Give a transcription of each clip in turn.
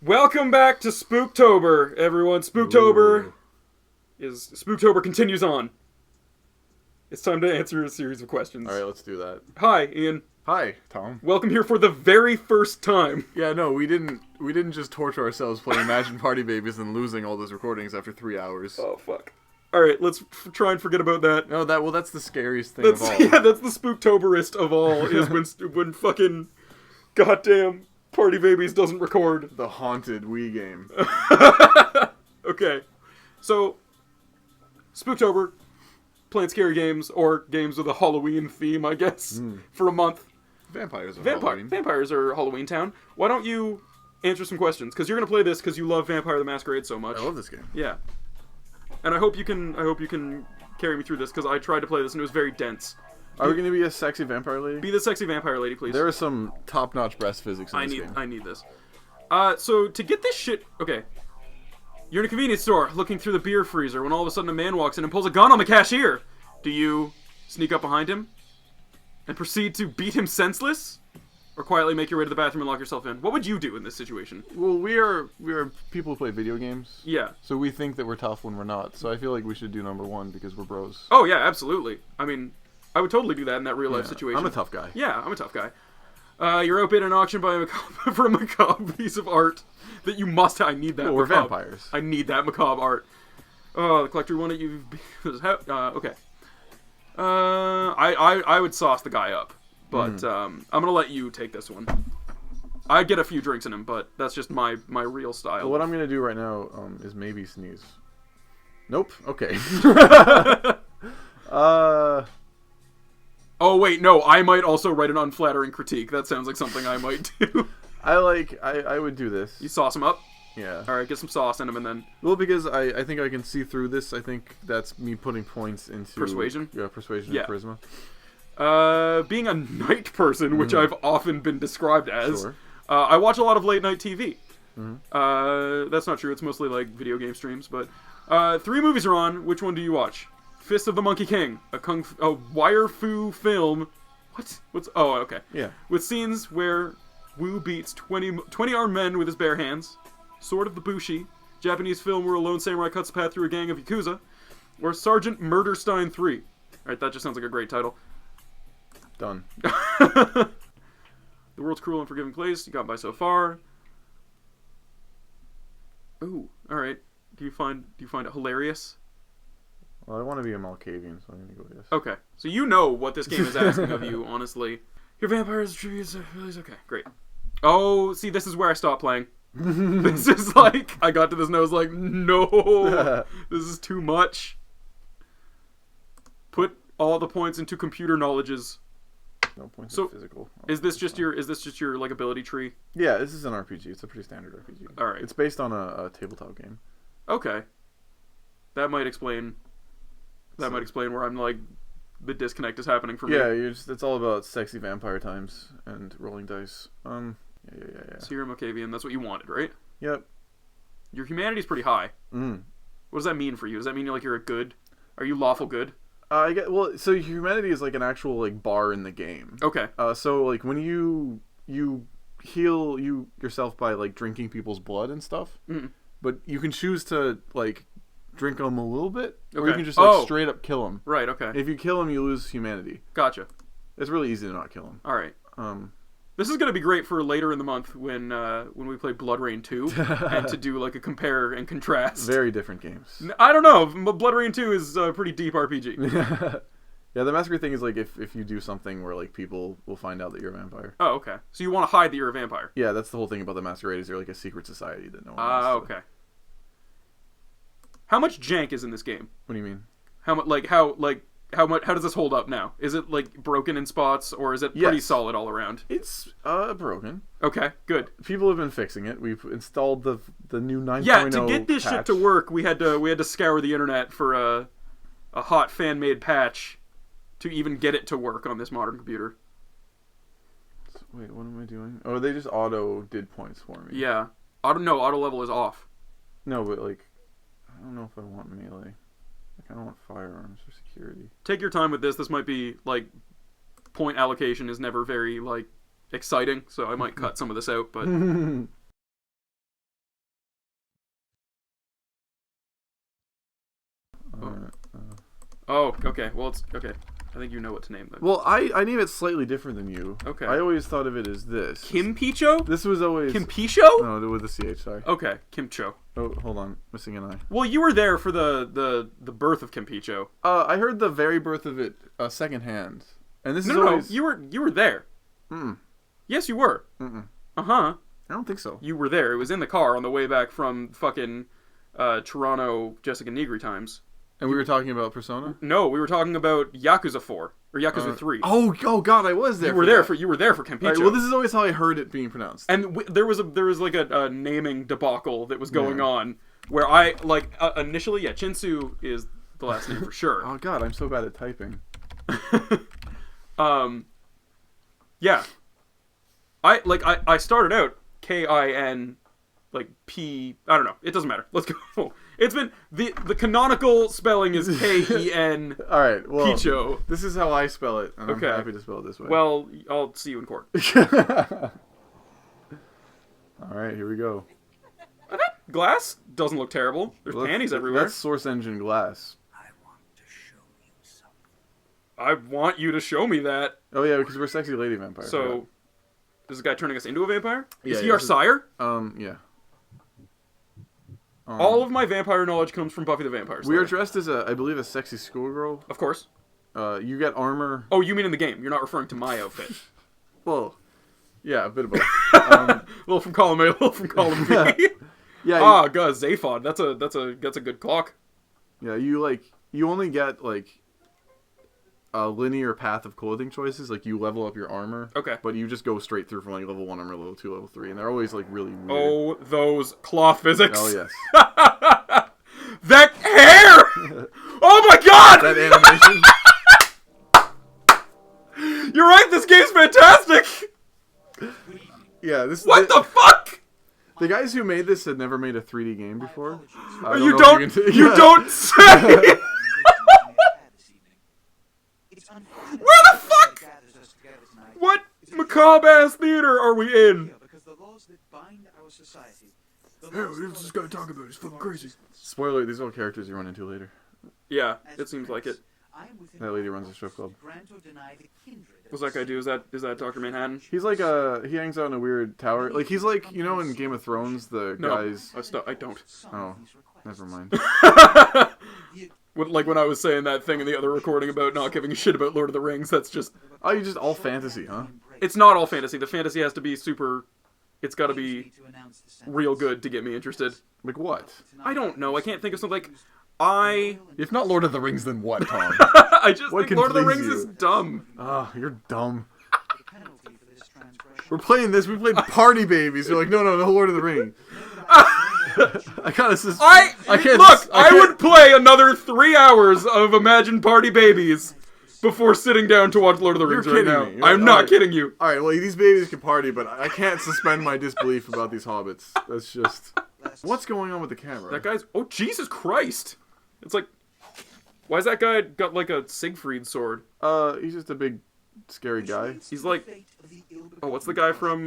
Welcome back to Spooktober, everyone. Spooktober continues on. It's time to answer a series of questions. All right, let's do that. Hi, Ian. Hi, Tom. Welcome here for the very first time. Yeah, no, we didn't just torture ourselves playing Imagine Party Babies and losing all those recordings after 3 hours. Oh fuck. All right, let's try and forget about that. No, that's the scariest thing of all. Yeah, that's the Spooktoberist of all. Is when fucking goddamn Party Babies doesn't record. The haunted Wii game. Okay, so Spooktober, playing scary games or games with a Halloween theme, I guess, for a month. Vampires are Halloween. Vampires are Halloween Town. Why don't you answer some questions? Because you're gonna play this because you love Vampire the Masquerade so much. I love this game. Yeah, and I hope you can carry me through this because I tried to play this and it was very dense. Are we going to be a sexy vampire lady? Be the sexy vampire lady, please. There is some top-notch breast physics in this game. I need this. So to get this shit, okay. You're in a convenience store looking through the beer freezer when all of a sudden a man walks in and pulls a gun on the cashier. Do you sneak up behind him and proceed to beat him senseless, or quietly make your way to the bathroom and lock yourself in? What would you do in this situation? Well, we are people who play video games. Yeah. So we think that we're tough when we're not. So I feel like we should do number one because we're bros. Oh yeah, absolutely. I mean, I would totally do that in that real life situation. I'm a tough guy. Yeah, I'm a tough guy. You're outbid in an auction by for a macabre piece of art that you must. I need that. Well, we're macabre. vampires. I need that macabre art. Oh, the collector wanted you. Okay. I would sauce the guy up, but I'm gonna let you take this one. I get a few drinks in him, but that's just my real style. Well, what I'm gonna do right now is maybe sneeze. Nope. Okay. Oh wait, no. I might also write an unflattering critique. That sounds like something I might do. I would do this. You sauce him up. Yeah. All right, get some sauce in him, and then. Well, because I think I can see through this. I think that's me putting points into Persuasion? Yeah, persuasion Yeah. and charisma. Being a night person, which I've often been described as, Sure. I watch a lot of late night TV. That's not true. It's mostly like video game streams. But 3 movies are on. Which one do you watch? Fist of the Monkey King, a wire fu film. What's? Oh, okay. Yeah. With scenes where Wu beats 20 armed men with his bare hands. Sword of the Bushi, Japanese film where a lone samurai cuts a path through a gang of Yakuza, or Sergeant Murderstein 3. Alright, that just sounds like a great title. Done. The world's cruel and forgiving place, you got by so far. Ooh, alright. Do you find it hilarious? Well, I want to be a Malkavian, so I'm gonna go with yes. Okay, so you know what this game is asking of you, honestly. Your vampires, trees, okay, great. Oh, see, this is where I stopped playing. This is like, I got to this and I was like, no, this is too much. Put all the points into computer knowledges. No points So, in physical. Is this just your like ability tree? Yeah, this is an RPG. It's a pretty standard RPG. All right. It's based on a tabletop game. Okay. That might explain where I'm like, the disconnect is happening for me. Yeah, it's all about sexy vampire times and rolling dice. Yeah. So you're a Mokavian, that's what you wanted, right? Yep. Your humanity's pretty high. What does that mean for you? Does that mean you're like you're a good? Are you lawful good? I get so humanity is like an actual like bar in the game. Okay. So like when you heal yourself by like drinking people's blood and stuff, but you can choose to like drink them a little bit, or you can just like straight up kill them. Right. Okay. If you kill them, you lose humanity. Gotcha. It's really easy to not kill them. All right. This is going to be great for later in the month when we play Blood Rain 2 and to do like a compare and contrast. Very different games. I don't know. Blood Rain 2 is a pretty deep RPG. Yeah, the Masquerade thing is like if you do something where like people will find out that you're a vampire. Oh, okay. So you want to hide that you're a vampire. Yeah, that's the whole thing about the Masquerade is they're like a secret society that no one knows. Okay. How much jank is in this game? What do you mean? How does this hold up now? Is it like broken in spots, or is it pretty solid all around? It's broken. Okay, good. People have been fixing it. We've installed the new 9.0 Yeah, to get this patch. shit to work, we had to scour the internet for a hot fan made patch to even get it to work on this modern computer. Wait, what am I doing? Oh, they just auto did points for me. Yeah, auto level is off. No, but like, I don't know if I want melee. I kind of want firearms for security. Take your time with this. This might be, like, point allocation is never very, like, exciting, so I might cut some of this out, but Oh, okay. Well, it's okay. I think you know what to name them. Well, I name it slightly different than you. Okay. I always thought of it as this. Kimpicho? This was always... Kimpicho? No, with the CH, sorry. Okay, Kimcho. Oh, hold on. Missing an I. Well, you were there for the birth of Kimpicho. I heard the very birth of it secondhand. And this is No, always... you were there. Mm-mm. Yes, you were. Mm-mm. Uh-huh. I don't think so. You were there. It was in the car on the way back from fucking Toronto Jessica Negri times. And we were talking about Persona? No, we were talking about Yakuza 4 or Yakuza 3. Oh God, I was there. You were there for Kimpicho. Right, well, this is always how I heard it being pronounced. And there was like a naming debacle that was going on where I like initially Chinsu is the last name for sure. Oh God, I'm so bad at typing. Yeah. I started out Kin like P. I don't know. It doesn't matter. Let's go. It's been the canonical spelling is Ken. All right. Well, Picho. This is how I spell it, and Okay. I'm happy to spell it this way. Well, I'll see you in court. All right, here we go. That glass doesn't look terrible. There's panties everywhere. That's Source Engine glass. I want you to show me that. Oh yeah, because we're sexy lady vampires. So, is this guy turning us into a vampire? Is Yeah, he our sire? Yeah. All of my vampire knowledge comes from Buffy the Vampire Slayer. We are dressed as I believe, a sexy schoolgirl. Of course. You get armor. Oh, you mean in the game? You're not referring to my outfit. Well, yeah, a bit of both. A little from column A, a little from column B. Yeah. God, Zaphod. That's a good clock. Yeah, you only get like a linear path of clothing choices. Like you level up your armor. Okay. But you just go straight through from like level 1 armor, level 2, level 3, and they're always like really weird. Oh, those cloth physics. Oh yes. That hair! Oh my God! That animation. You're right. This game's fantastic. Yeah. What the fuck? The guys who made this had never made a 3D game before. You don't say. Where the fuck? What macabre ass theater are we in? Hey, what's this guy talking about? He's fucking crazy. Spoiler: these are all characters you run into later. Yeah, it seems like it. That lady runs a strip club. What's that guy do? Is that Dr. Manhattan? He's like he hangs out in a weird tower. Like he's like, you know, in Game of Thrones, the guys. I don't. Oh, never mind. Like when I was saying that thing in the other recording about not giving a shit about Lord of the Rings, that's just... Oh, you just all fantasy, huh? It's not all fantasy. The fantasy has to be super... It's gotta be real good to get me interested. Like what? I don't know. I can't think of something like... If not Lord of the Rings, then what, Tom? I just think can Lord of the please Rings you? is dumb. Oh, you're dumb. We're playing this. We played Party Babies. You're like, no, Lord of the Rings. I kind of... I would play another 3 hours of Imagine Party Babies before sitting down to watch Lord of the Rings right now. I'm not kidding you. All right, well, these babies can party, but I can't suspend my disbelief about these hobbits. That's just... What's going on with the camera? That guy's... Oh, Jesus Christ! It's like... Why's that guy got like a Siegfried sword? He's just a big, scary guy. He's like... Oh, what's the guy from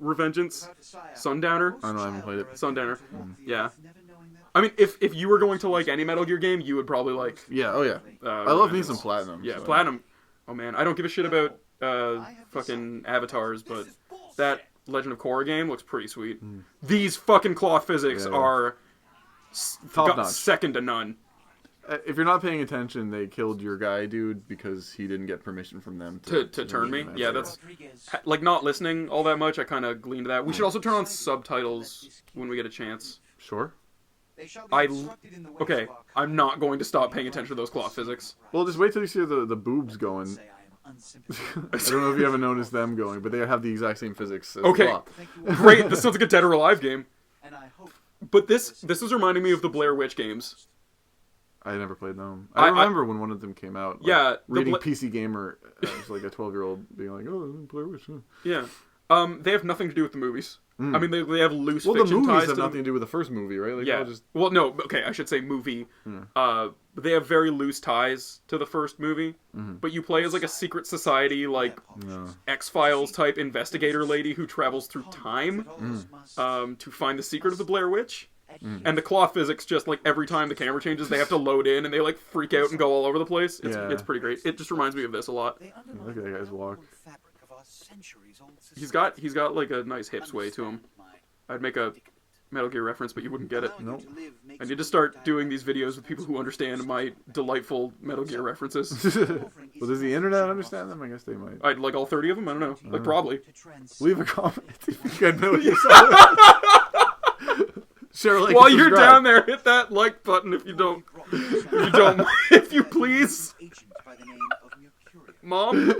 Revengeance? Sundowner? I don't know, I haven't played it. Sundowner. Yeah. I mean, if you were going to like any Metal Gear game, you would probably like... Yeah, oh yeah. I love me some Platinum. Yeah, so. Platinum. Oh man, I don't give a shit about fucking avatars, but that Legend of Korra game looks pretty sweet. These fucking cloth physics are top notch. Second to none. If you're not paying attention, they killed your guy, dude, because he didn't get permission from them to turn me. Yeah, that's like not listening all that much. I kind of gleaned that. We should also turn on subtitles when we get a chance. Sure. Okay, I'm not going to stop paying attention to those cloth physics. Well, just wait till you see the boobs going. I don't know if you ever noticed them going, but they have the exact same physics as cloth. Great. This sounds like a Dead or Alive game. But this is reminding me of the Blair Witch games. I never played them. I remember when one of them came out. Like, yeah, reading PC Gamer as like a 12-year-old being like, "Oh, Blair Witch." Huh. Yeah, they have nothing to do with the movies. I mean, they have loose well, fiction the movies ties have to nothing to do with the first movie, right? Like, yeah. Well, no. Okay, I should say movie. They have very loose ties to the first movie. But you play as like a secret society, like X-Files type investigator lady who travels through time to find the secret of the Blair Witch. And the claw physics, just like every time the camera changes, they have to load in and they like freak out and go all over the place. It's pretty great. It just reminds me of this a lot. Look at that guy's walk. He's got like a nice hip sway to him. I'd make a Metal Gear reference, but you wouldn't get it. Nope. I need to start doing these videos with people who understand my delightful Metal Gear references. Well, does the internet understand them? I guess they might. I'd like all 30 of them? I don't know. Like, probably. Leave a comment if you can know what you saw. Share, like, while you're down there, hit that like button if you don't. If you please. Mom?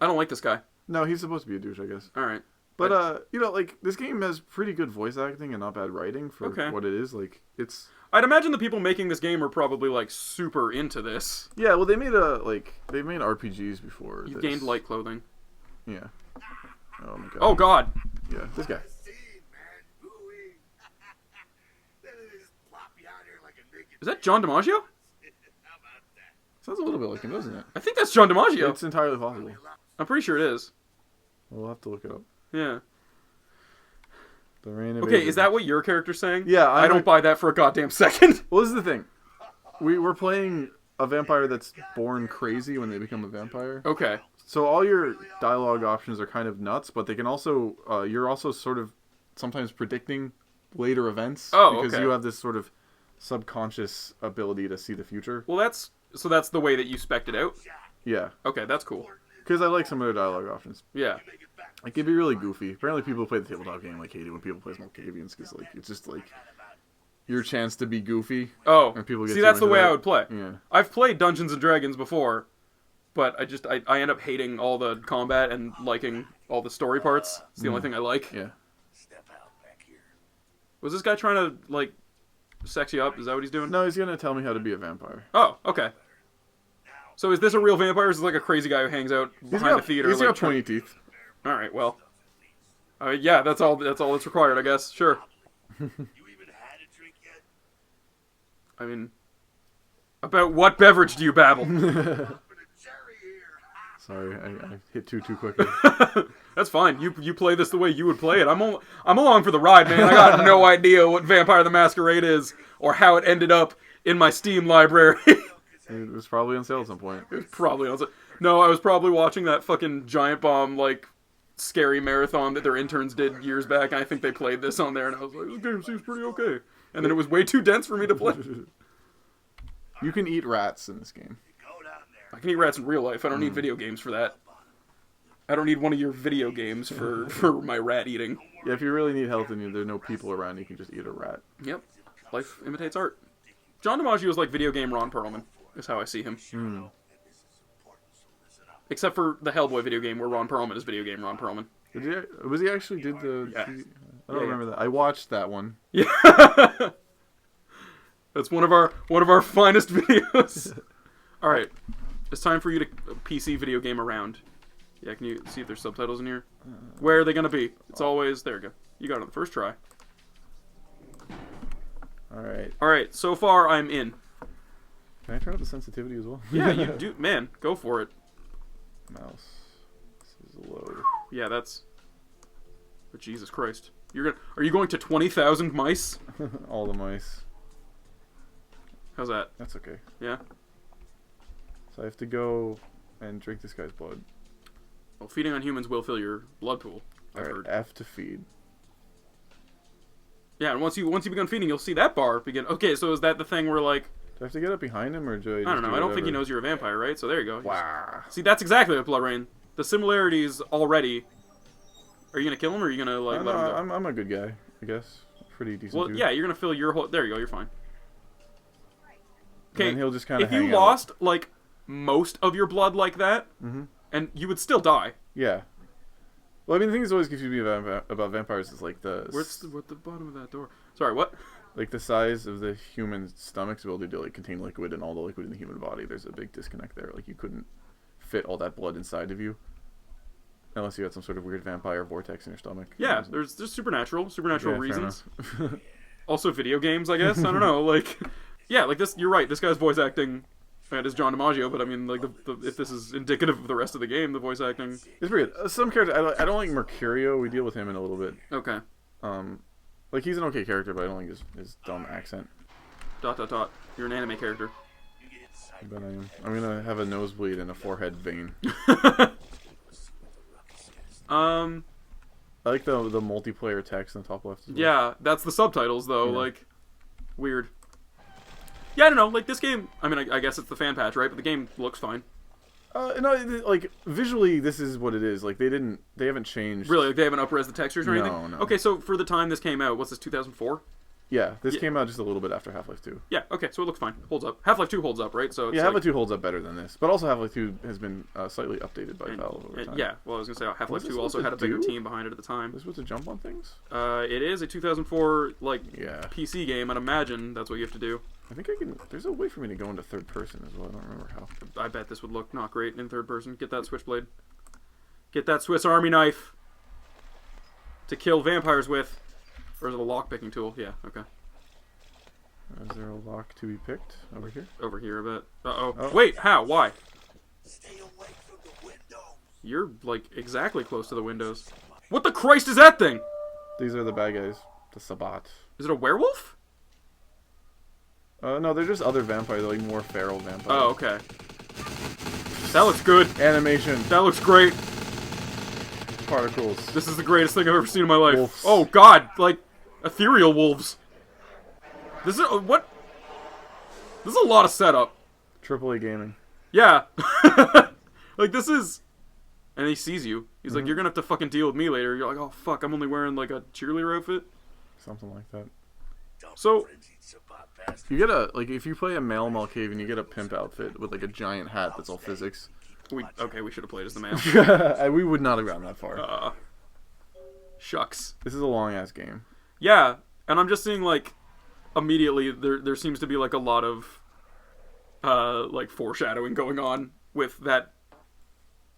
I don't like this guy. No, he's supposed to be a douche, I guess. Alright. But, you know, like, this game has pretty good voice acting and not bad writing for what it is. Like, it's... I'd imagine the people making this game are probably, like, super into this. Yeah, well, they made RPGs before. You've gained light clothing. Yeah. Oh, my God. Oh, God. Yeah, this guy. Is that John Dimaggio? Sounds a little bit like him, doesn't it? I think that's John Dimaggio. It's entirely possible. I'm pretty sure it is. We'll have to look it up. Yeah. The Rain of Okay, Ages. is that what your character's saying? Yeah. I don't buy that for a goddamn second. Well, this is the thing. We're playing a vampire that's born crazy when they become a vampire. Okay. So all your dialogue options are kind of nuts, but they can also... you're also sort of sometimes predicting later events. Oh, because okay. you have this sort of subconscious ability to see the future. Well, that's the way that you spec'd it out? Yeah. Okay, that's cool. Because I like some of their dialogue options. Yeah. Like, it'd be really goofy. Apparently people who play the tabletop game like hate it when people play Malkavians, because, like, it's just, like, your chance to be goofy. Oh, and people get see, that's the way that. I would play. Yeah. I've played Dungeons & Dragons before, but I end up hating all the combat and liking all the story parts. It's the only thing I like. Yeah. Was this guy trying to, like, sex you up? Is that what he's doing? No, he's gonna tell me how to be a vampire. Oh, okay. So is this a real vampire, or is this like a crazy guy who hangs out behind the theater? He's got 20 teeth. All right, well, yeah, that's all that's required, I guess. Sure. You even had a drink yet? I mean, about what beverage do you babble? Sorry, I hit too quickly. That's fine. You play this the way you would play it. I'm along for the ride, man. I got no idea what Vampire the Masquerade is or how it ended up in my Steam library. It was probably on sale at some point. It was probably on sale. No, I was probably watching that fucking Giant Bomb, like, scary marathon that their interns did years back, and I think they played this on there, and I was like, this game seems pretty okay. And then it was way too dense for me to play. You can eat rats in this game. I can eat rats in real life. I don't need video games for that. I don't need one of your video games for my rat eating. Yeah, if you really need health and there are no people around, you can just eat a rat. Yep. Life imitates art. John Dimaggio is like video game Ron Perlman, is how I see him. Except for the Hellboy video game where Ron Perlman is video game Ron Perlman. Was he actually did the... Yeah. I don't remember that. I watched that one. Yeah. That's one of our finest videos. All right. It's time for you to PC video game around. Yeah, can you see if there's subtitles in here? Where are they going to be? It's always... There you go. You got it on the first try. Alright. Alright, so far I'm in. Can I turn up the sensitivity as well? Yeah, you do. Man, go for it. Mouse. This is a load. Yeah, that's... But Jesus Christ. Are you going to 20,000 mice? All the mice. How's that? That's okay. Yeah? So I have to go and drink this guy's blood. Well, feeding on humans will fill your blood pool, I've Alright, heard. F to feed. Yeah, and once you begin feeding, you'll see that bar begin. Okay, so is that the thing where, like... Do I have to get up behind him, or do I just I don't know. I don't think he whatever? knows you're a vampire, right? So there you go. Wow. See, that's exactly what Blood Rain. The similarities already. Are you gonna kill him, or are you gonna like let him go? I'm a good guy, I guess. Pretty decent. Well, dude. yeah, you're gonna fill your whole. There you go. You're fine. And Okay. then he'll just kind of. If you lost like most of your blood like that, and you would still die. Yeah. Well, I mean, the thing that always confused me about vampires is like What's the bottom of that door? Sorry, what? Like the size of the human stomach's ability to like contain liquid and all the liquid in the human body. There's a big disconnect there. Like you couldn't fit all that blood inside of you, unless you had some sort of weird vampire vortex in your stomach. Yeah, there's supernatural Yeah, reasons. fair enough. Also, video games, I guess. I don't know. Like, yeah, like this. You're right. This guy's voice acting. It is John Dimaggio, but I mean, like, if this is indicative of the rest of the game, the voice acting. It's pretty good. Some characters, I don't like Mercurio. We deal with him in a little bit. Okay. Like, he's an okay character, but I don't like his dumb accent. ... You're an anime character. But I'm gonna have a nosebleed and a forehead vein. I like the multiplayer text in the top left as well. Yeah, that's the subtitles though. Yeah. Like, weird. Yeah, I don't know. Like this game. I mean, I guess it's the fan patch, right? But the game looks fine. No, like visually, this is what it is. Like they haven't changed. Really, like, they haven't up-res the textures or anything. No. Okay, so for the time this came out, what's this? 2004. Yeah, this came out just a little bit after Half-Life 2. Yeah, okay, so it looks fine. Holds up. Half-Life 2 holds up, right? So it's yeah, Half-Life 2 holds up better than this. But also Half-Life 2 has been slightly updated by Valve over time. Yeah, well, I was going to say Half-Life 2 also had a bigger team behind it at the time. This was to jump on things? It is a 2004, PC game. I'd imagine that's what you have to do. I think I can... There's a way for me to go into third person as well. I don't remember how. I bet this would look not great in third person. Get that switchblade. Get that Swiss Army knife. To kill vampires with. Or is it a lock-picking tool? Yeah, okay. Is there a lock to be picked over here? Over here, I bet. Uh-oh. Oh. Wait, how? Why? Stay away from the window. You're, like, exactly close to the windows. What the Christ is that thing? These are the bad guys. The Sabbat. Is it a werewolf? No, they're just other vampires. They're like more feral vampires. Oh, okay. That looks good. Animation. That looks great. Particles. This is the greatest thing I've ever seen in my life. Wolves. Oh, God. Like, ethereal wolves. This is what? This is a lot of setup. AAA gaming. Yeah. Like this is, and he sees you. He's like, you're gonna have to fucking deal with me later. You're like, oh fuck, I'm only wearing like a cheerleader outfit. Something like that. So you get a if you play a male Malkavian, you get a pimp outfit with like a giant hat that's all physics. We should have played as the male. We would not have gotten that far. Shucks. This is a long ass game. Yeah, and I'm just seeing like. Immediately, there seems to be like a lot of like foreshadowing going on with that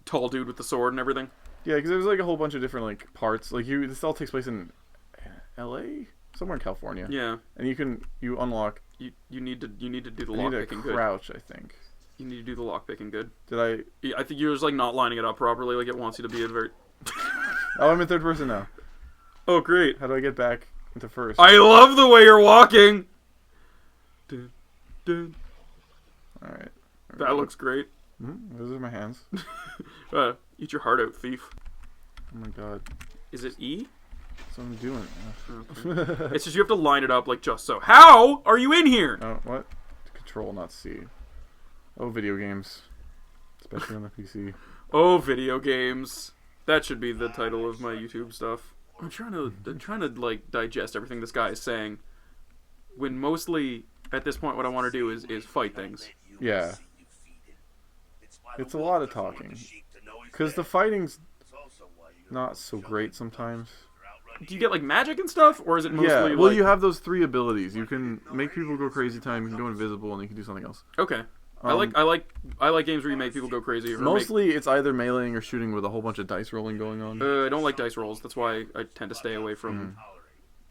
tall dude with the sword and everything. Yeah, because there's like a whole bunch of different like parts. Like this all takes place in L.A. somewhere in California. Yeah, and you unlock. You need to do the lock picking good. Crouch, I think. You need to do the lock picking good. Did I? Yeah, I think you're just like not lining it up properly. Like it wants you to be a very. Oh, I'm in third person now. Oh, great! How do I get back into first? I love the way you're walking. Dun, dun. All right. That looks great. Those are my hands. Eat your heart out, thief. Oh my god. Is it E? That's what I'm doing. Okay. It's just you have to line it up like just so. How are you in here? Oh, what? Control, not C. Oh, video games. Especially on the PC. Oh, video games. That should be the title of my YouTube stuff. I'm trying to like digest everything this guy is saying. When mostly at this point what I want to do is fight things. Yeah. It's a lot of talking. Because the fighting's not so great sometimes. Do you get like magic and stuff, or is it mostly? Yeah. Well, you have those 3 abilities. You can make people go crazy time. You can go invisible, and you can do something else. Okay. I like games where you make people go crazy. Or mostly, it's either meleeing or shooting with a whole bunch of dice rolling going on. I don't like dice rolls. That's why I tend to stay away from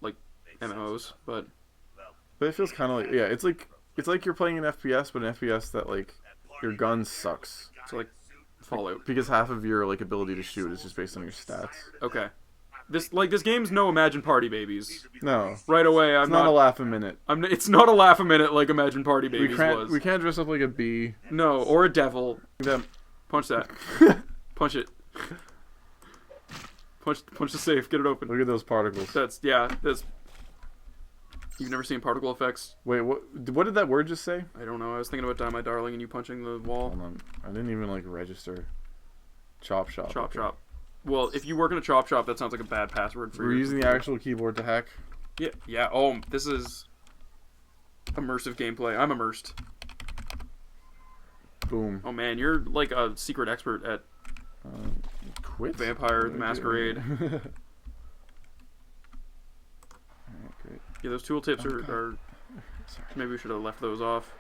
like MMOs. But it feels kind of like it's like you're playing an FPS, but an FPS that like your gun sucks. So like Fallout. Because half of your like ability to shoot is just based on your stats. Okay. This game's no Imagine Party Babies. No. Right away, it's not a laugh a minute. It's not a laugh a minute like Imagine Party Babies was. We can't dress up like a bee. No, or a devil. Them. Punch that. Punch it. Punch the safe. Get it open. Look at those particles. That's. You've never seen particle effects? Wait, what did that word just say? I don't know. I was thinking about Die My Darling and you punching the wall. Hold on. I didn't even like register. Chop shop. Chop shop. Well, if you work in a chop shop, that sounds like a bad password for you. We're using the actual keyboard to hack? Yeah. Oh, this is immersive gameplay. I'm immersed. Boom. Oh man, you're like a secret expert at quit? Vampire the Masquerade. Alright, great. Yeah, those tooltips are Sorry. maybe we should have left those off.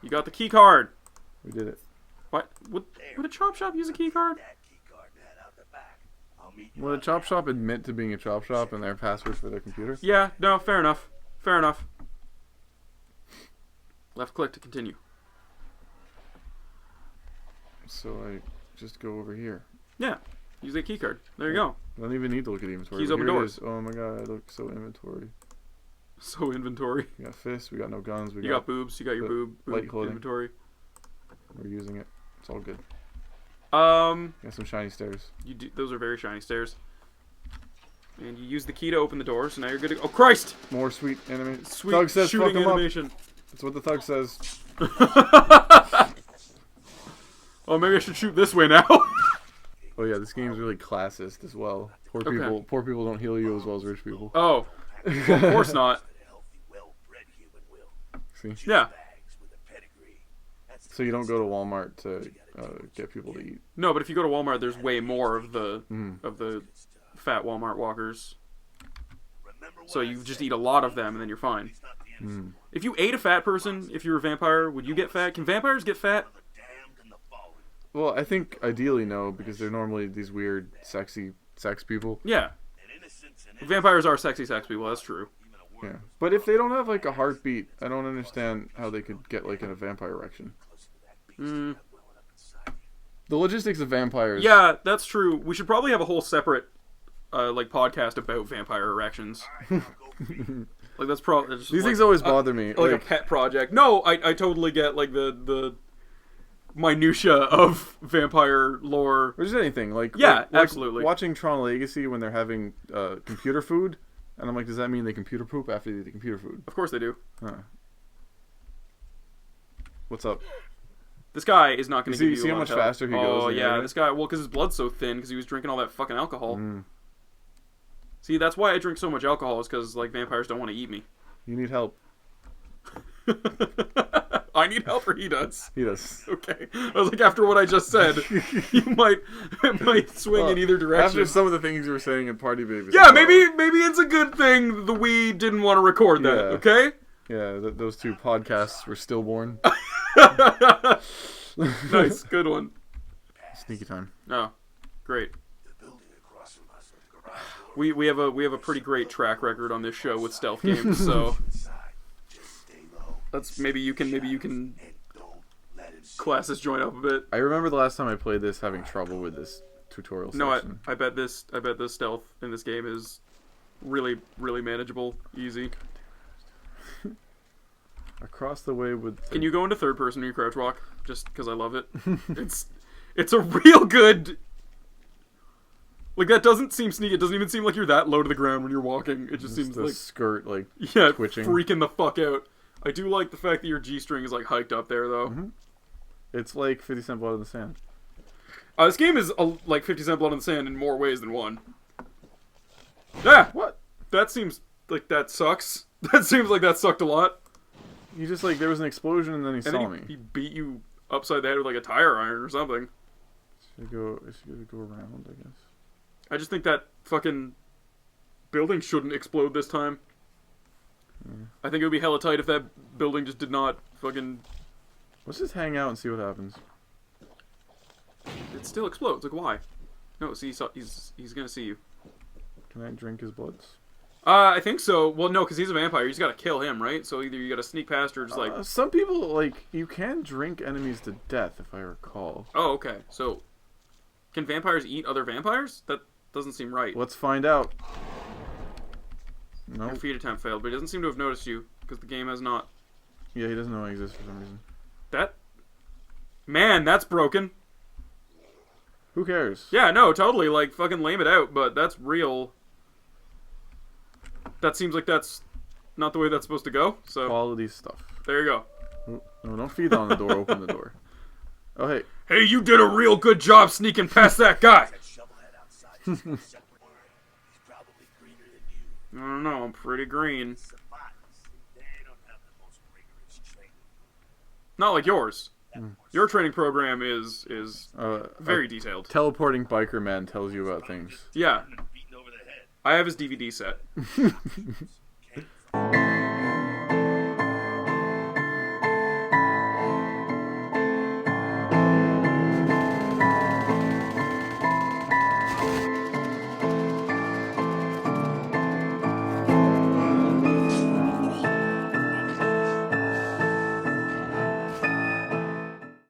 You got the key card. We did it. What? Would a chop shop use a key card? Would a chop shop admit to being a chop shop and their passwords for their computer? Yeah, no, fair enough. Fair enough. Left click to continue. So I just go over here. Yeah, use a key card. There you go. I don't even need to look at the inventory. Keys Here open it doors. is. Oh my god, I look so inventory. So inventory. We got fists. We got no guns. You got boobs. You got your boob light clothing. inventory. We're using it. It's all good. Got some shiny stairs. Those are very shiny stairs. And you use the key to open the door, so now you're good to go. Oh, Christ! More sweet enemy. Sweet Thug says, shooting fuck him animation. Up. That's what the thug says. Oh, maybe I should shoot this way now. Oh yeah, this game's really classist as well. Poor people don't heal you as well as rich people. Oh, well, of course not. See? Yeah. So you don't go to Walmart to get people to eat. No, but if you go to Walmart, there's way more of the fat Walmart walkers. So you just eat a lot of them, and then you're fine. If you ate a fat person, if you were a vampire, would you get fat? Can vampires get fat? Well, I think ideally no, because they're normally these weird, sexy sex people. Yeah. Vampires are sexy sex people, that's true. Yeah. But if they don't have, like, a heartbeat, I don't understand how they could get, like, in a vampire erection. The logistics of vampires. Yeah, that's true. We should probably have a whole separate, like, podcast about vampire erections. Like, that's probably... These things always bother me. Like a pet project. No, I totally get, like, the minutia of vampire lore. Or just anything. Like, yeah, like absolutely. Watching Tron Legacy when they're having computer food, and I'm like, does that mean they computer poop after they eat the computer food? Of course they do. Huh. What's up? This guy is not going to give you see how much faster he goes? Oh, yeah, this guy... Well, because his blood's so thin, because he was drinking all that fucking alcohol. See, that's why I drink so much alcohol, is because, like, vampires don't want to eat me. You need help. I need help, or he does? He does. Okay. I was like, after what I just said, you might swing in either direction. After some of the things you were saying in Party Babies. Yeah, maybe it's a good thing the Wii didn't want to record that, okay? Yeah, those two podcasts were stillborn. Nice, good one. Sneaky time. Oh, great. We have a pretty great track record on this show with stealth games, so that's maybe you can class this joint up a bit. I remember the last time I played this having trouble with this tutorial section. No, I bet this stealth in this game is really manageable, easy. Across the way with... Can you go into third person when you crouch walk? Just because I love it. It's a real good... Like, that doesn't seem sneaky. It doesn't even seem like you're that low to the ground when you're walking. It just seems the like... skirt, like, yeah, twitching. Freaking the fuck out. I do like the fact that your G-string is, like, hiked up there, though. It's like 50 Cent Blood in the Sand. This game is, like, 50 Cent Blood in the Sand in more ways than one. Yeah! What? That seems like that sucks. That seems like that sucked a lot. You just, like, there was an explosion and then he saw me. He beat you upside the head with, like, a tire iron or something. Should go around, I guess. I just think that fucking building shouldn't explode this time. I think it would be hella tight if that building just did not fucking... Let's just hang out and see what happens. It still explodes. Like, why? No, see, he's gonna see you. Can I drink his bloods? I think so. Well, no, because he's a vampire. You just gotta kill him, right? So either you gotta sneak past or just, like... Some people, like, you can drink enemies to death, if I recall. Oh, okay. So, can vampires eat other vampires? That doesn't seem right. Let's find out. No. Your feed attempt failed, but he doesn't seem to have noticed you, because the game has not. Yeah, he doesn't know I exist for some reason. Man, that's broken. Who cares? Yeah, no, totally, like, fucking lame it out, but that's real. That seems like that's not the way that's supposed to go, so. Quality stuff. There you go. Ooh, no, don't feed on the door, open the door. Oh, hey. Hey, you did a real good job sneaking past that guy! I don't know, I'm pretty green. Not like yours. Your training program is very detailed. Teleporting biker man tells you about things. Yeah. I have his DVD set.